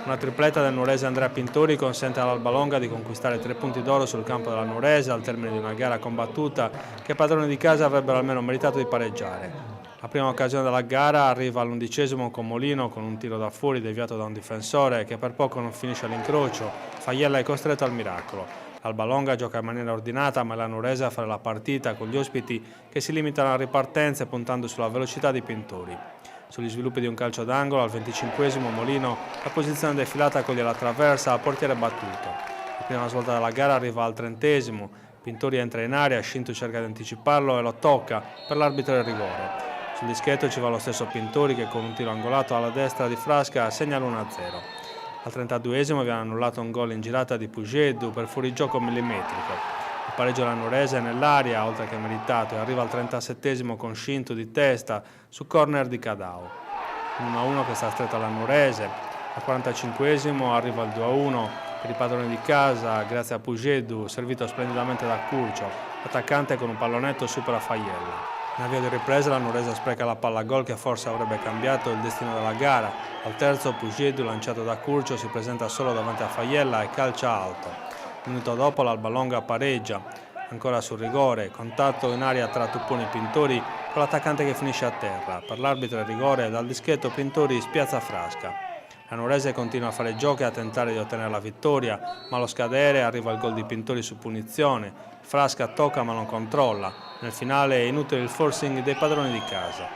Una tripletta del nuorese Andrea Pintori consente all'Albalonga di conquistare 3 punti d'oro sul campo della Nuorese al termine di una gara combattuta che i padroni di casa avrebbero almeno meritato di pareggiare. La prima occasione della gara arriva all'11° con Molino con un tiro da fuori deviato da un difensore che per poco non finisce all'incrocio. Faiella è costretto al miracolo. L'Albalonga gioca in maniera ordinata ma è la Nuorese a fare la partita con gli ospiti che si limitano a ripartenze puntando sulla velocità di Pintori. Sugli sviluppi di un calcio d'angolo al 25° Molino la posizione defilata coglie la traversa al portiere battuto. La prima svolta della gara arriva al 30°, Pintori entra in area, Scintu cerca di anticiparlo e lo tocca, per l'arbitro il rigore. Sul dischetto ci va lo stesso Pintori che con un tiro angolato alla destra di Frasca segna l'1-0. Al 32° viene annullato un gol in girata di Pujeddu per fuorigioco millimetrico. Il pareggio della Nuorese è nell'aria, oltre che meritato, e arriva al 37° con Scintu di testa su corner di Cadao. Un 1-1 che sta stretto alla Nuorese. Al 45° arriva il 2-1 per i padroni di casa, grazie a Pujeddu, servito splendidamente da Curcio. L'attaccante con un pallonetto supera Faiella. In avvio di ripresa la Nuorese spreca la palla a gol che forse avrebbe cambiato il destino della gara. Al terzo Pujeddu, lanciato da Curcio, si presenta solo davanti a Faiella e calcia alto. Un minuto dopo l'Albalonga pareggia, ancora sul rigore, contatto in aria tra Tupponi e Pintori con l'attaccante che finisce a terra. Per l'arbitro il rigore, dal dischetto Pintori spiazza Frasca. La Nuorese continua a fare giochi e a tentare di ottenere la vittoria, ma allo scadere arriva il gol di Pintori su punizione. Frasca tocca ma non controlla. Nel finale è inutile il forcing dei padroni di casa.